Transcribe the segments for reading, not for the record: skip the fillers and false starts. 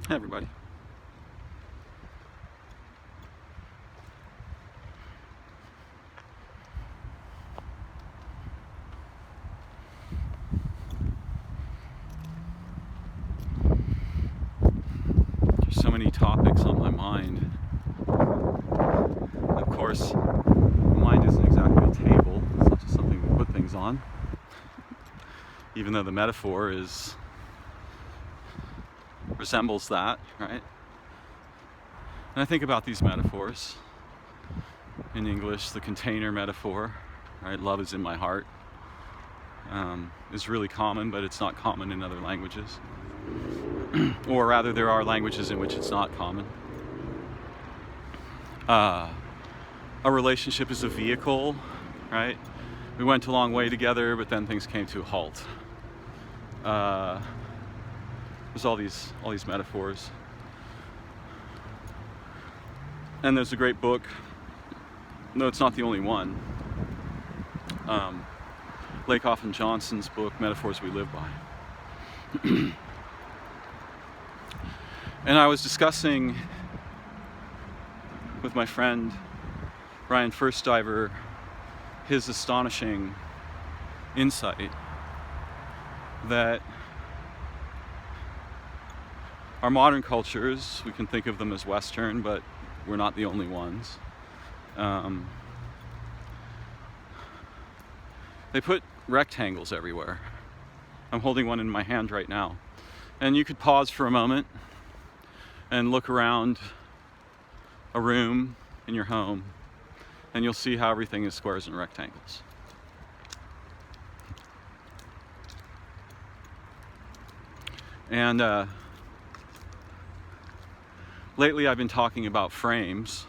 Hey everybody. There's so many topics on my mind. Of course, the mind isn't exactly a table. It's not just something we put things on. Even though the metaphor resembles that, right? And I think about these metaphors. In English, the container metaphor, right? Love is in my heart. Is really common, but it's not common in other languages. Or rather, there are languages in which it's not common. A relationship is a vehicle, right? We went a long way together, but then things came to a halt. There's all these metaphors. And there's a great book. No, it's not the only one. Lakoff and Johnson's book, Metaphors We Live By. And I was discussing with my friend Ryan Firstdiver his astonishing insight that our modern cultures, we can think of them as Western, but we're not the only ones. They put rectangles everywhere. I'm holding one in my hand right now. And you could pause for a moment and look around a room in your home, and you'll see how everything is squares and rectangles. And lately I've been talking about frames,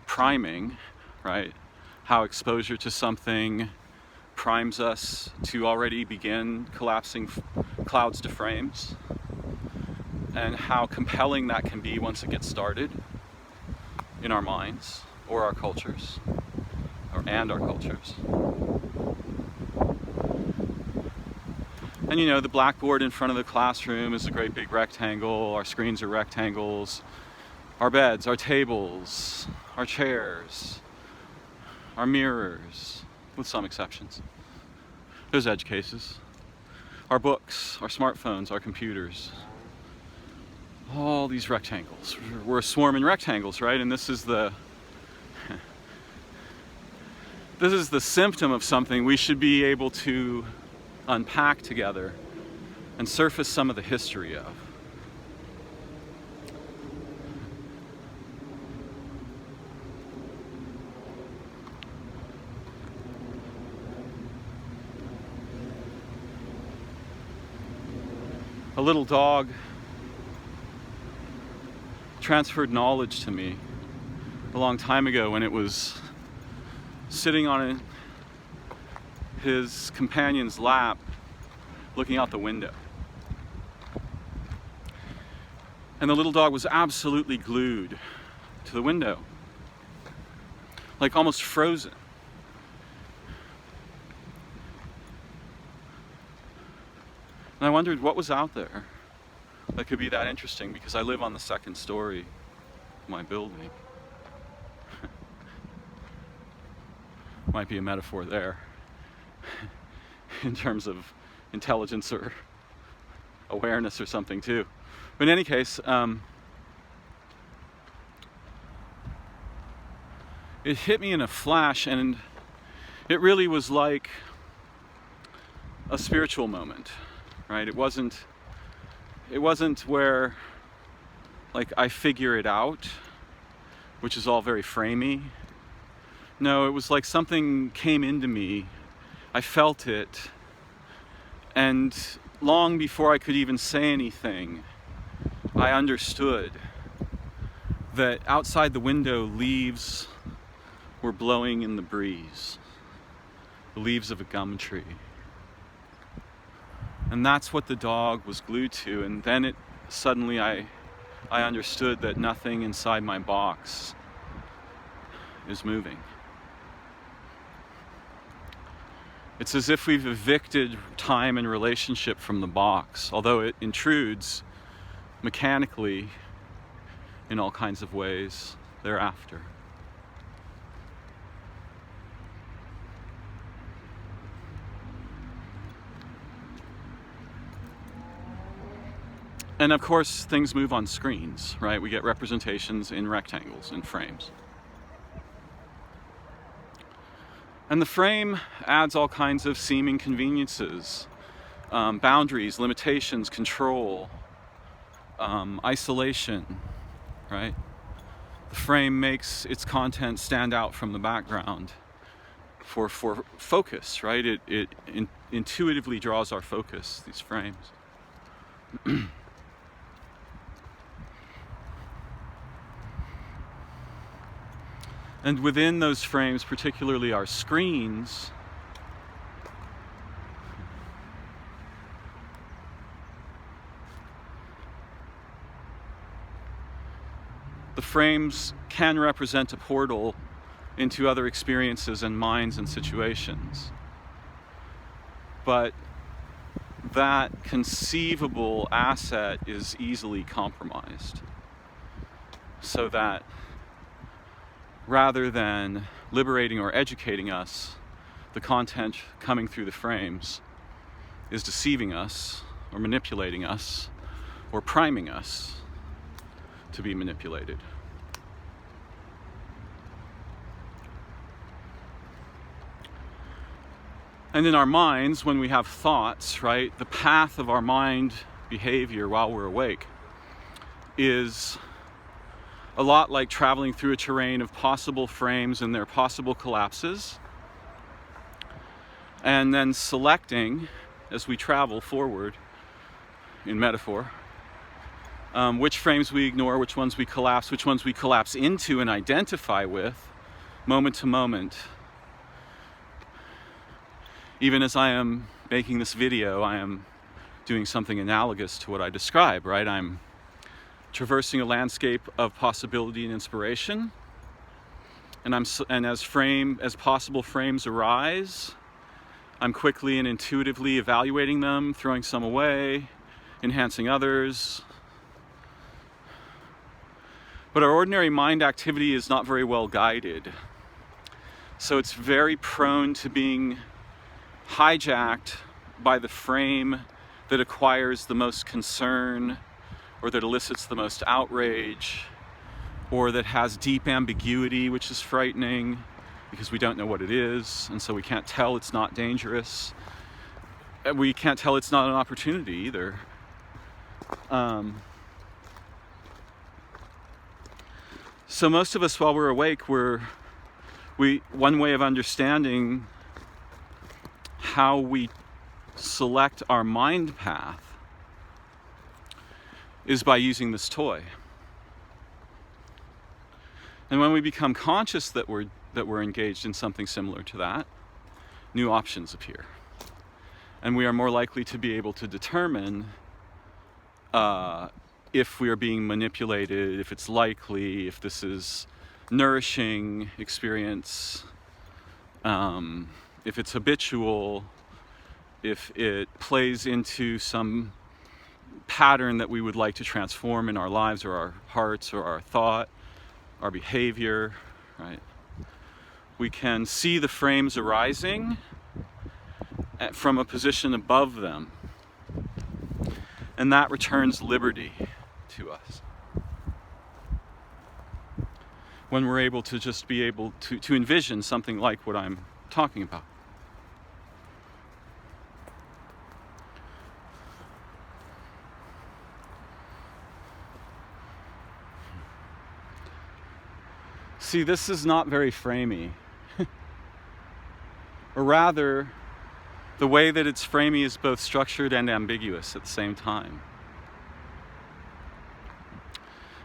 priming, right? How exposure to something primes us to already begin collapsing clouds to frames, and how compelling that can be once it gets started in our minds or our cultures, and our cultures. And you know, the blackboard in front of the classroom is a great big rectangle, our screens are rectangles, our beds, our tables, our chairs, our mirrors, with some exceptions. There's edge cases. Our books, our smartphones, our computers. All these rectangles. We're a swarm in rectangles, right? And this is the symptom of something we should be able to unpack together and surface some of the history of. A little dog transferred knowledge to me a long time ago when it was sitting on his companion's lap looking out the window. And the little dog was absolutely glued to the window, like almost frozen. And I wondered what was out there that could be that interesting, because I live on the second story of my building. Might be a metaphor there in terms of intelligence or awareness or something too. But in any case, it hit me in a flash, and it really was like a spiritual moment. Right? It wasn't where, like, I figure it out, which is all very framey. No, it was like something came into me. I felt it. And long before I could even say anything, I understood that outside the window, leaves were blowing in the breeze. The leaves of a gum tree. And that's what the dog was glued to. And then suddenly I understood that nothing inside my box is moving. It's as if we've evicted time and relationship from the box. Although it intrudes, mechanically in all kinds of ways thereafter. And of course, things move on screens, right? We get representations in rectangles, in frames. And the frame adds all kinds of seeming conveniences, boundaries, limitations, control, isolation, right? The frame makes its content stand out from the background for focus, right? It intuitively draws our focus, these frames. And within those frames, particularly our screens, the frames can represent a portal into other experiences and minds and situations. But that conceivable asset is easily compromised, so that rather than liberating or educating us, the content coming through the frames is deceiving us or manipulating us or priming us to be manipulated. And in our minds, when we have thoughts, right, the path of our mind behavior while we're awake is a lot like traveling through a terrain of possible frames and their possible collapses, and then selecting, as we travel forward, in metaphor, which frames we ignore, which ones we collapse into and identify with, moment to moment. Even as I am making this video, I am doing something analogous to what I describe, right? I'm traversing a landscape of possibility and inspiration, and as possible frames arise, I'm quickly and intuitively evaluating them, throwing some away, enhancing others. But our ordinary mind activity is not very well guided, so it's very prone to being hijacked by the frame that acquires the most concern, or that elicits the most outrage, or that has deep ambiguity, which is frightening because we don't know what it is, and so we can't tell it's not dangerous. We can't tell it's not an opportunity either. So most of us, while we're awake, one way of understanding how we select our mind path is by using this toy. And when we become conscious that we're engaged in something similar to that, new options appear. And we are more likely to be able to determine if we are being manipulated, if it's likely, if this is nourishing experience, if it's habitual, if it plays into some pattern that we would like to transform in our lives or our hearts or our thought, our behavior, right? We can see the frames arising from a position above them, and that returns liberty to us. When we're able to just be able to envision something like what I'm talking about. See, this is not very framey. Or rather, the way that it's framey is both structured and ambiguous at the same time.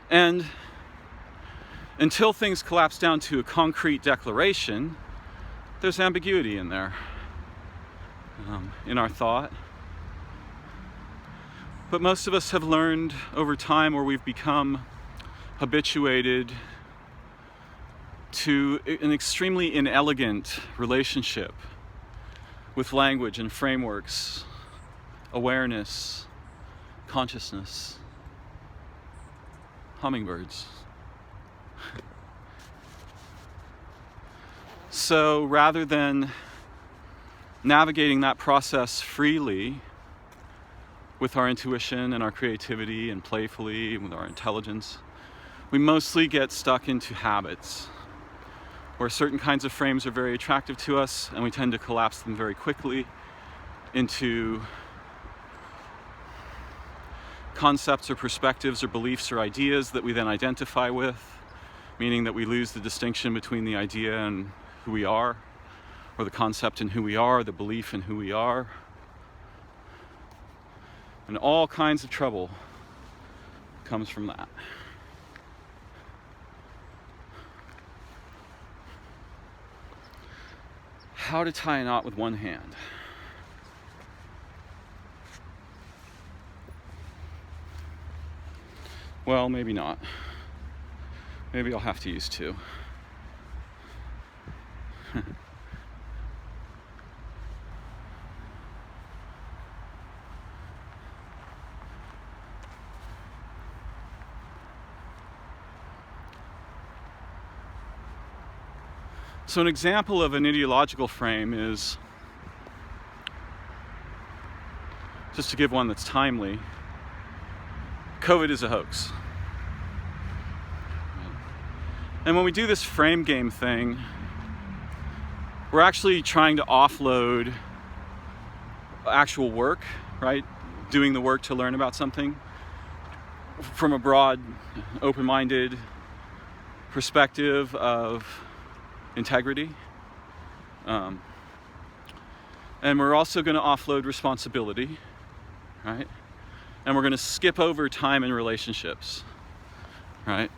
And until things collapse down to a concrete declaration, there's ambiguity in there, in our thought. But most of us have learned over time, or we've become habituated to an extremely inelegant relationship with language and frameworks, awareness, consciousness. hummingbirds. So rather than navigating that process freely with our intuition and our creativity and playfully and with our intelligence, we mostly get stuck into habits where certain kinds of frames are very attractive to us and we tend to collapse them very quickly into concepts or perspectives or beliefs or ideas that we then identify with, meaning that we lose the distinction between the idea and who we are, or the concept and who we are, the belief in who we are. And all kinds of trouble comes from that. How to tie a knot with one hand. Well, maybe not. Maybe I'll have to use two. So an example of an ideological frame is, just to give one that's timely, COVID is a hoax. And when we do this frame game thing, we're actually trying to offload actual work, right? Doing the work to learn about something from a broad, open-minded perspective of integrity. And we're also going to offload responsibility, right? And we're going to skip over time and relationships, right?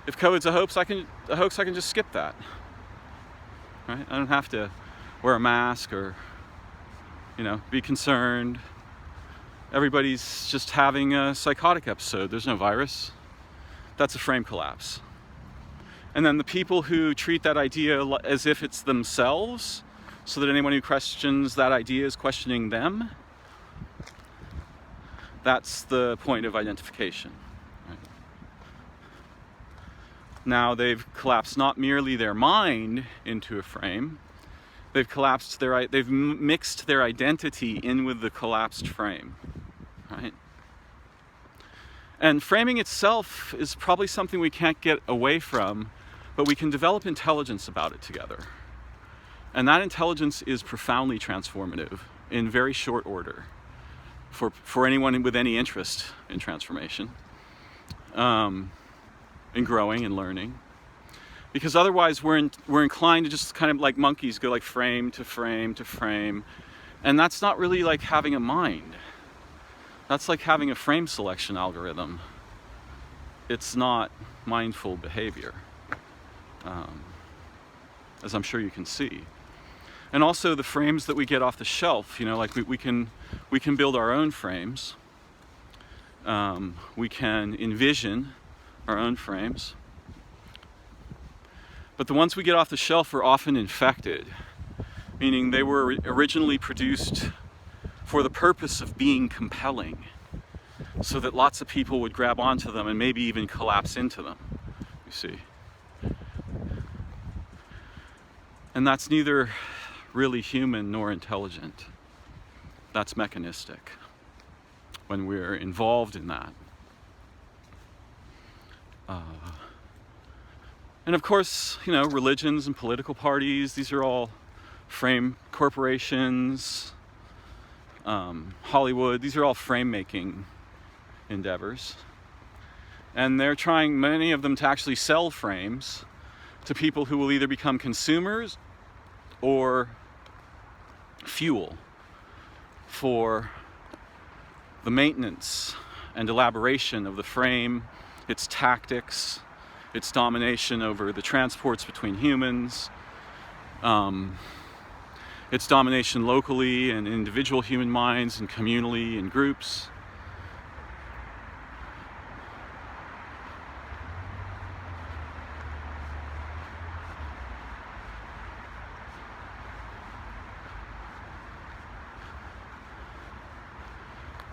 If COVID's a hoax, I can just skip that, right? I don't have to wear a mask or, be concerned. Everybody's just having a psychotic episode. There's no virus. That's a frame collapse. And then the people who treat that idea as if it's themselves, so that anyone who questions that idea is questioning them, that's the point of identification. Right? Now they've collapsed not merely their mind into a frame, they've mixed their identity in with the collapsed frame, right? And framing itself is probably something we can't get away from, but we can develop intelligence about it together. And that intelligence is profoundly transformative in very short order for anyone with any interest in transformation, in growing and learning. Because otherwise we're inclined to just kind of like monkeys go like frame to frame to frame. And that's not really like having a mind. That's like having a frame selection algorithm. It's not mindful behavior, as I'm sure you can see. And also the frames that we get off the shelf, like we can build our own frames. We can envision our own frames. But the ones we get off the shelf are often infected, meaning they were originally produced for the purpose of being compelling, so that lots of people would grab onto them and maybe even collapse into them, you see. And that's neither really human nor intelligent. That's mechanistic when we're involved in that. And of course, religions and political parties, these are all frame corporations, Hollywood, these are all frame-making endeavors. And they're trying, many of them, to actually sell frames to people who will either become consumers or fuel for the maintenance and elaboration of the frame, its tactics, its domination over the transports between humans, its domination locally and individual human minds and communally and groups.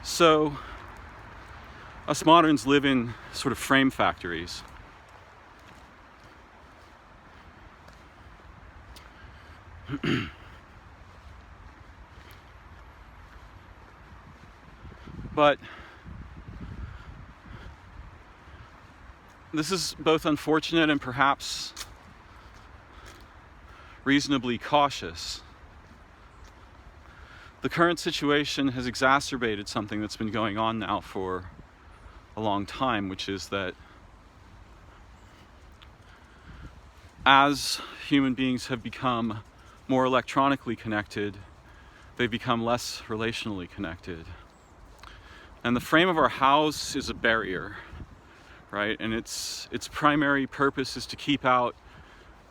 So Us moderns live in sort of frame factories. But this is both unfortunate and perhaps reasonably cautious. The current situation has exacerbated something that's been going on now for a long time, which is that as human beings have become more electronically connected, they've become less relationally connected. And the frame of our house is a barrier, right? And its primary purpose is to keep out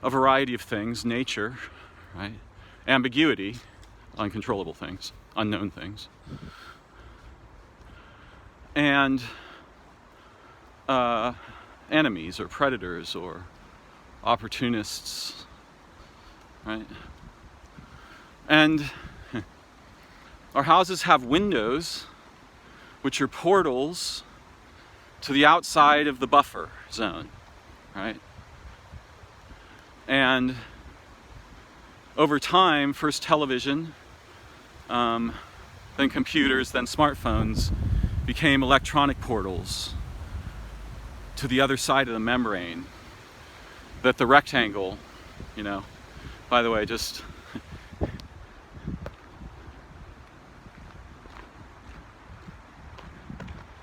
a variety of things, nature, right? Ambiguity, uncontrollable things, unknown things. And enemies or predators or opportunists, right? And our houses have windows, which are portals to the outside of the buffer zone, right? And over time, first television, then computers, then smartphones became electronic portals to the other side of the membrane that the rectangle, by the way, just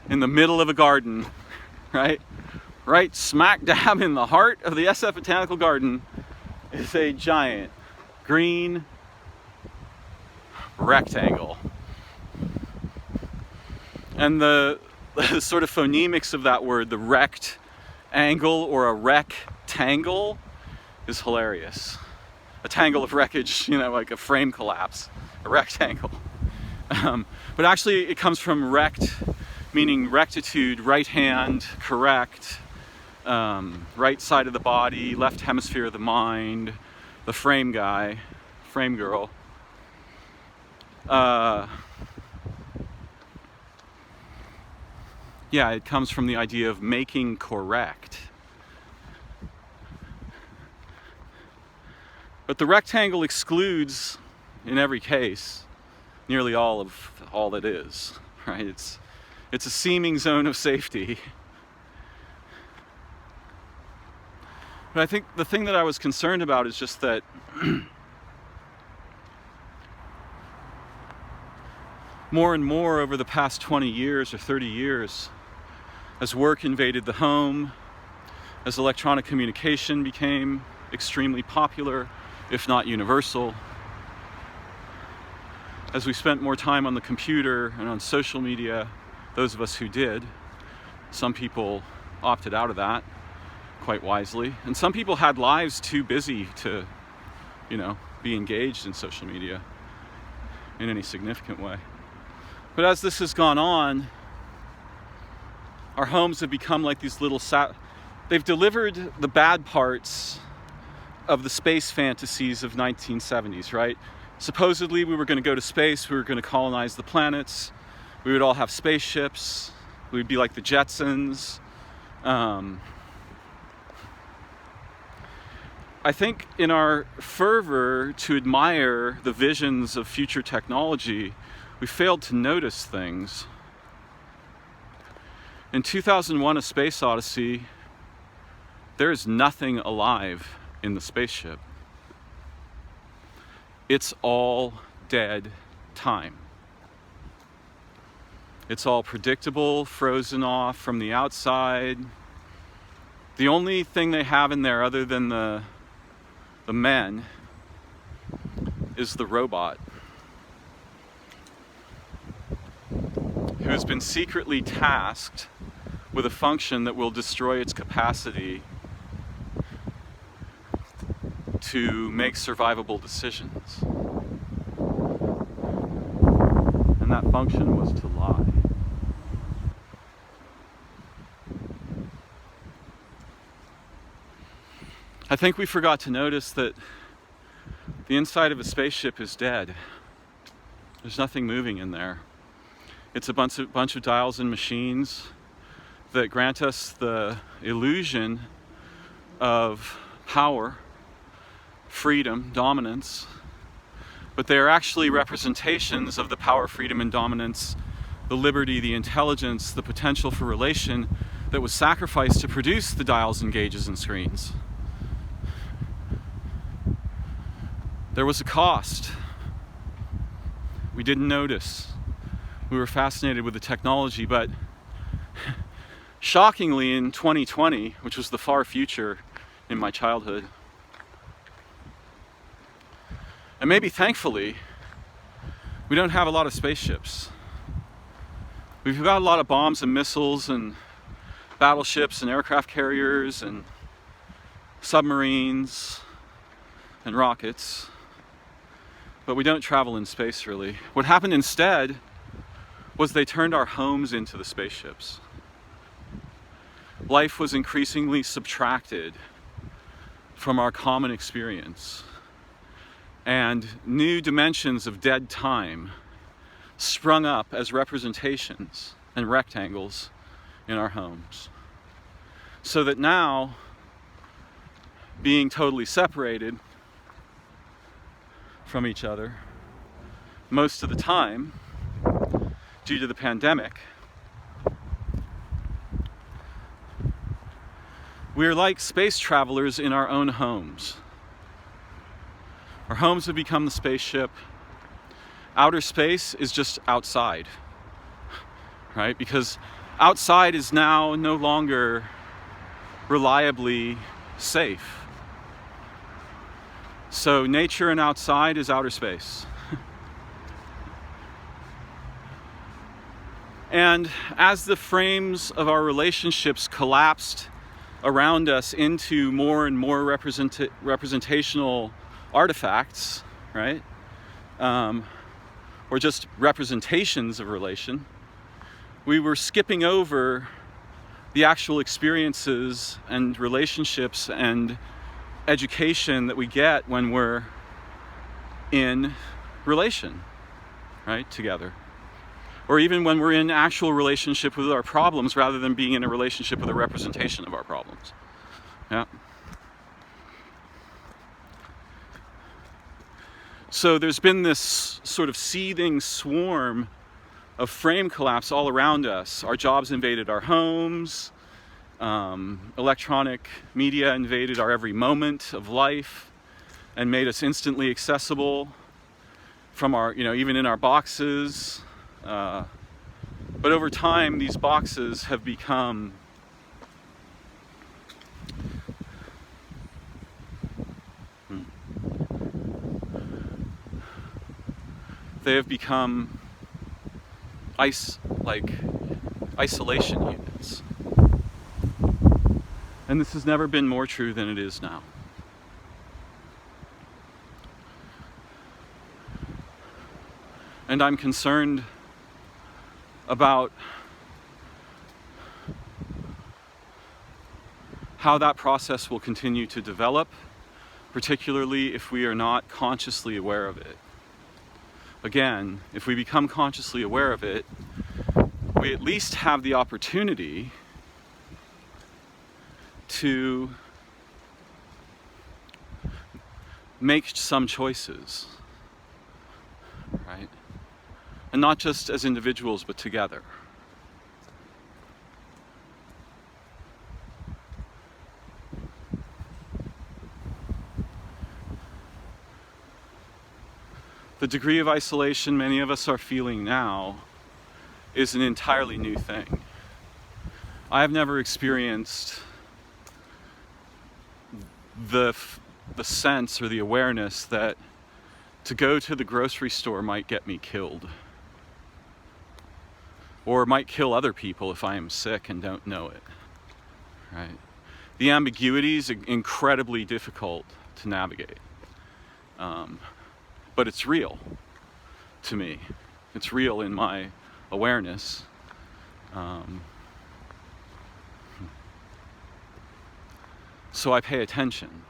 in the middle of a garden, right smack dab in the heart of the SF Botanical Garden is a giant green rectangle. And the sort of phonemics of that word, the rect angle or a rectangle, is hilarious. A tangle of wreckage, like a frame collapse, a rectangle. But actually it comes from rect, meaning rectitude, right hand, correct, right side of the body, left hemisphere of the mind, the frame guy, frame girl. Yeah, it comes from the idea of making correct. But the rectangle excludes, in every case, nearly all that is, right? It's a seeming zone of safety. But I think the thing that I was concerned about is just that more and more over the past 20 years or 30 years, as work invaded the home, as electronic communication became extremely popular, if not universal, as we spent more time on the computer and on social media, those of us who did, some people opted out of that quite wisely, and some people had lives too busy to, be engaged in social media in any significant way. But as this has gone on, our homes have become like these little they've delivered the bad parts of the space fantasies of 1970s, right? Supposedly we were going to go to space, we were going to colonize the planets, we would all have spaceships, we would be like the Jetsons. I think in our fervor to admire the visions of future technology, we failed to notice things. In 2001, A Space Odyssey, there is nothing alive in the spaceship. It's all dead time. It's all predictable, frozen off from the outside. The only thing they have in there other than the men is the robot, who has been secretly tasked with a function that will destroy its capacity to make survivable decisions. And that function was to lie. I think we forgot to notice that the inside of a spaceship is dead. There's nothing moving in there. It's a bunch of dials and machines that grant us the illusion of power, freedom, dominance, but they are actually representations of the power, freedom, and dominance, the liberty, the intelligence, the potential for relation that was sacrificed to produce the dials and gauges and screens. There was a cost. We didn't notice. We were fascinated with the technology, but shockingly in 2020, which was the far future in my childhood, and maybe thankfully, we don't have a lot of spaceships. We've got a lot of bombs and missiles and battleships and aircraft carriers and submarines and rockets, but we don't travel in space really. What happened instead was they turned our homes into the spaceships. Life was increasingly subtracted from our common experience, and new dimensions of dead time sprung up as representations and rectangles in our homes. So that now, being totally separated from each other most of the time due to the pandemic, we're like space travelers in our own homes. Our homes have become the spaceship. Outer space is just outside, right? Because outside is now no longer reliably safe. So nature and outside is outer space. And as the frames of our relationships collapsed around us into more and more representational artifacts, right? Or just representations of relation, we were skipping over the actual experiences and relationships and education that we get when we're in relation, right, together. Or even when we're in actual relationship with our problems rather than being in a relationship with a representation of our problems. Yeah. So there's been this sort of seething swarm of frame collapse all around us. Our jobs invaded our homes. Electronic media invaded our every moment of life and made us instantly accessible from our, even in our boxes. But over time, these boxes have become isolation units. And this has never been more true than it is now. And I'm concerned about how that process will continue to develop, particularly if we are not consciously aware of it. Again, if we become consciously aware of it, we at least have the opportunity to make some choices, right? And not just as individuals, but together. The degree of isolation many of us are feeling now is an entirely new thing. I have never experienced the sense or the awareness that to go to the grocery store might get me killed, or might kill other people if I am sick and don't know it, right? The ambiguity is incredibly difficult to navigate, but it's real to me. It's real in my awareness. So I pay attention.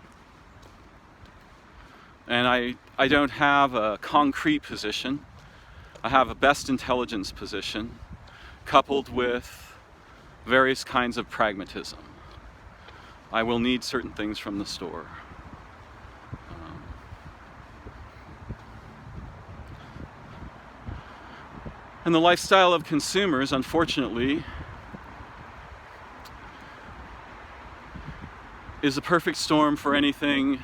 And I don't have a concrete position. I have a best intelligence position coupled with various kinds of pragmatism. I will need certain things from the store. And the lifestyle of consumers, unfortunately, is a perfect storm for anything,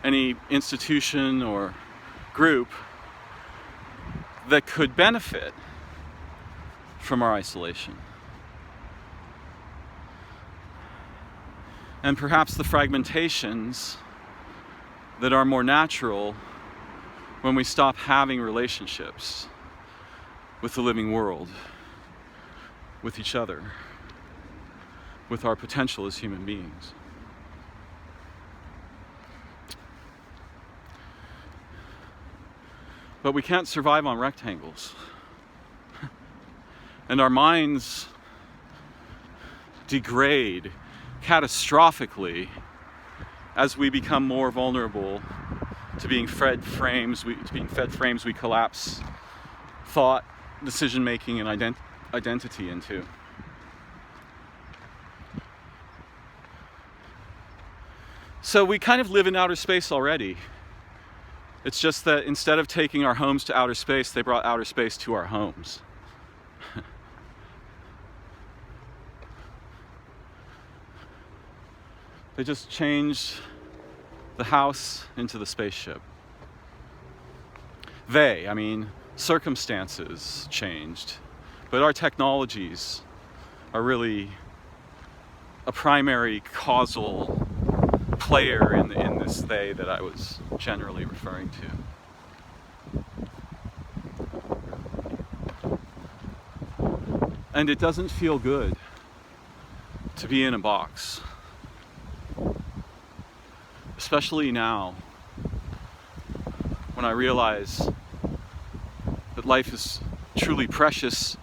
any institution or group that could benefit from our isolation. And perhaps the fragmentations that are more natural when we stop having relationships with the living world, with each other, with our potential as human beings. But we can't survive on rectangles. And our minds degrade catastrophically as we become more vulnerable to being fed frames. We collapse thought, decision making, and identity into. So we kind of live in outer space already. It's just that instead of taking our homes to outer space, they brought outer space to our homes. They just changed the house into the spaceship. Circumstances changed, but our technologies are really a primary causal player in this they that I was generally referring to. And it doesn't feel good to be in a box. Especially now, when I realize that life is truly precious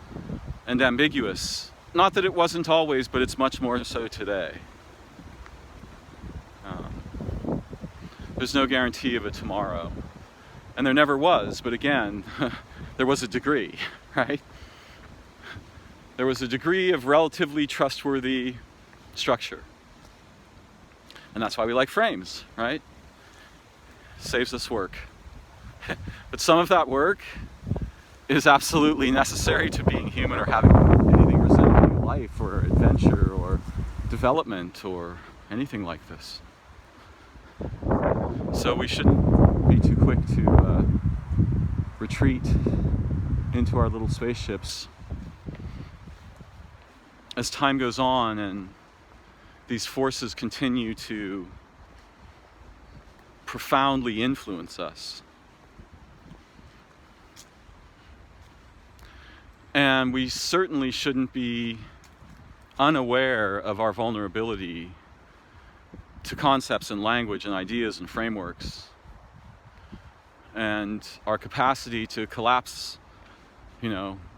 and ambiguous. Not that it wasn't always, but it's much more so today. There's no guarantee of a tomorrow. And there never was, but again, there was a degree, right? There was a degree of relatively trustworthy structure. And that's why we like frames, right? Saves us work. But some of that work is absolutely necessary to being human or having anything resembling life or adventure or development or anything like this. So we shouldn't be too quick to retreat into our little spaceships as time goes on and these forces continue to profoundly influence us. And we certainly shouldn't be unaware of our vulnerability to concepts and language and ideas and frameworks, and our capacity to collapse,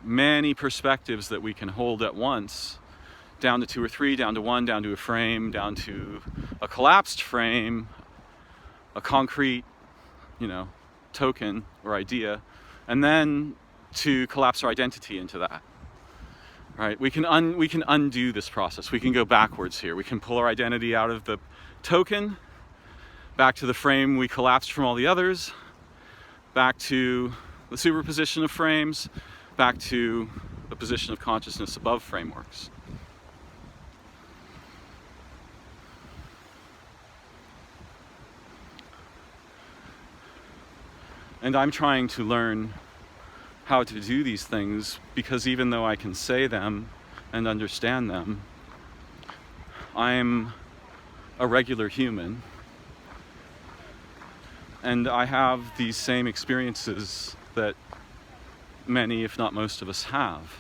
many perspectives that we can hold at once, down to 2 or 3, down to 1, down to a frame, down to a collapsed frame, a concrete, token or idea, and then to collapse our identity into that. Right? We can undo this process. We can go backwards here. We can pull our identity out of the token, back to the frame we collapsed from all the others, back to the superposition of frames, back to the position of consciousness above frameworks. And I'm trying to learn how to do these things, because even though I can say them and understand them, I'm a regular human, and I have these same experiences that many, if not most of us have.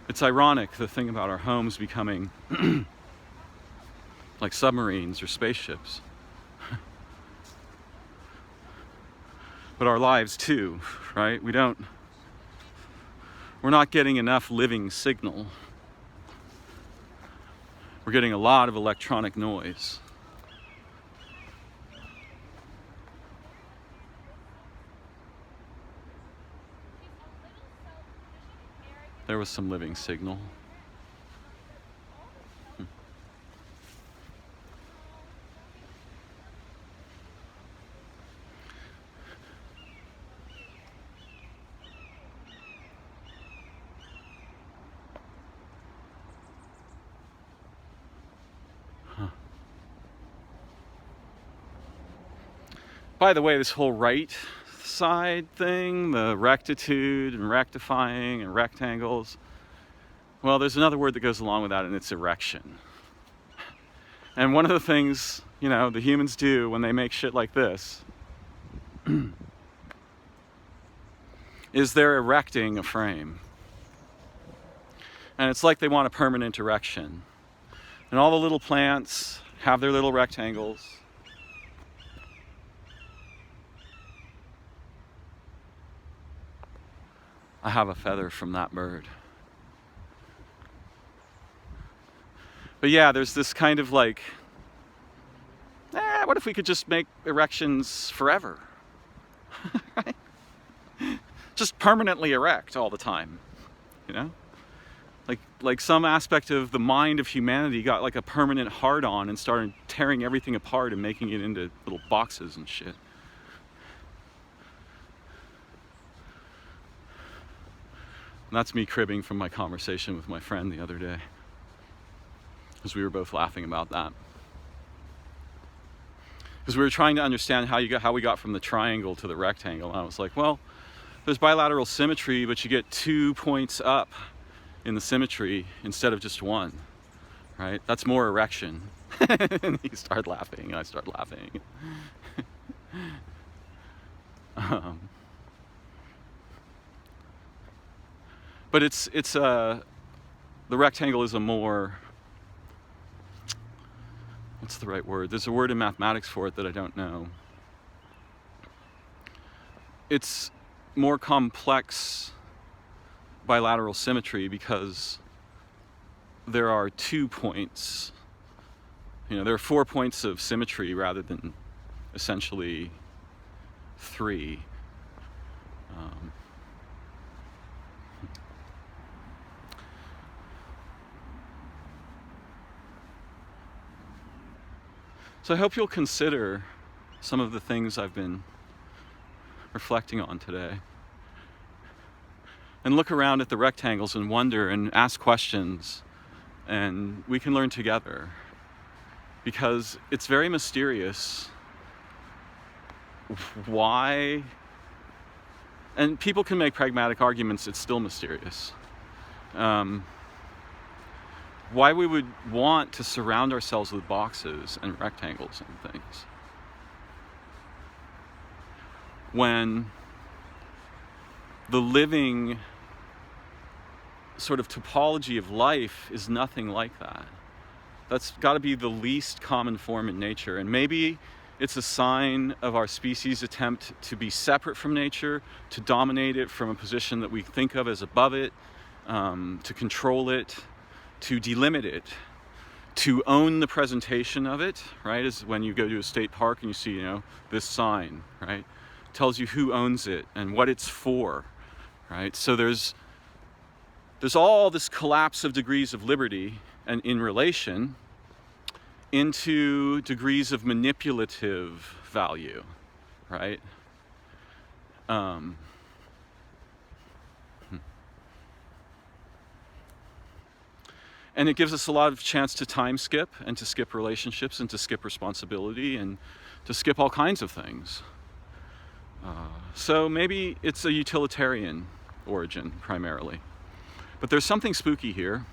It's ironic, the thing about our homes becoming like submarines or spaceships. But our lives too, right? We're not getting enough living signal. We're getting a lot of electronic noise. There was some living signal. By the way, this whole right side thing, the rectitude and rectifying and rectangles, well, there's another word that goes along with that, and it's erection. And one of the things, the humans do when they make shit like this is they're erecting a frame. And it's like they want a permanent erection. And all the little plants have their little rectangles. I have a feather from that bird. But yeah, there's this kind of like, what if we could just make erections forever? Right? Just permanently erect all the time, Like some aspect of the mind of humanity got like a permanent hard-on and started tearing everything apart and making it into little boxes and shit. And that's me cribbing from my conversation with my friend the other day, because we were both laughing about that. Because we were trying to understand how we got from the triangle to the rectangle. And I was like, well, there's bilateral symmetry, but you get 2 points up in the symmetry instead of just one, right? That's more erection. And he started laughing, and I started laughing. But the rectangle is a more, what's the right word? There's a word in mathematics for it that I don't know. It's more complex bilateral symmetry because there are 2 points. There are 4 points of symmetry rather than essentially 3. So I hope you'll consider some of the things I've been reflecting on today. And look around at the rectangles and wonder and ask questions, and we can learn together. Because it's very mysterious why, and people can make pragmatic arguments, it's still mysterious. Why we would want to surround ourselves with boxes and rectangles and things, when the living sort of topology of life is nothing like that. That's got to be the least common form in nature. And maybe it's a sign of our species' attempt to be separate from nature, to dominate it from a position that we think of as above it, to control it, to delimit it, to own the presentation of it, right? Is when you go to a state park and you see, this sign, right? Tells you who owns it and what it's for, right? So there's all this collapse of degrees of liberty and in relation into degrees of manipulative value, right? And it gives us a lot of chance to time skip and to skip relationships and to skip responsibility and to skip all kinds of things. So maybe it's a utilitarian origin primarily. But there's something spooky here.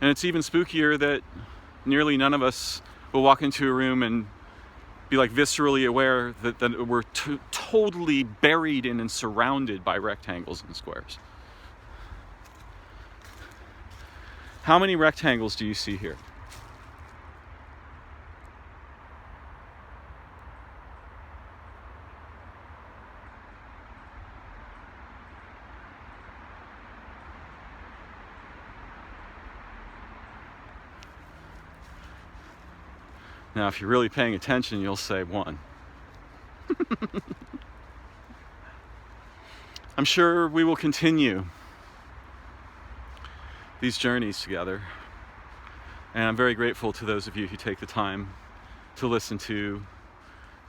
And it's even spookier that nearly none of us will walk into a room and be like viscerally aware that we're totally buried in and surrounded by rectangles and squares. How many rectangles do you see here? Now, if you're really paying attention, you'll say 1. I'm sure we will continue these journeys together. And I'm very grateful to those of you who take the time to listen to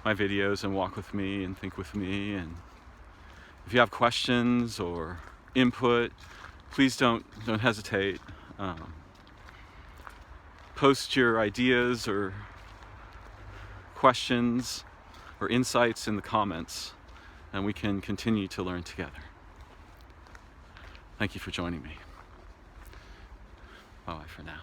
my videos and walk with me and think with me. And if you have questions or input, please don't hesitate. Post your ideas or questions or insights in the comments, and we can continue to learn together. Thank you for joining me. Bye for now.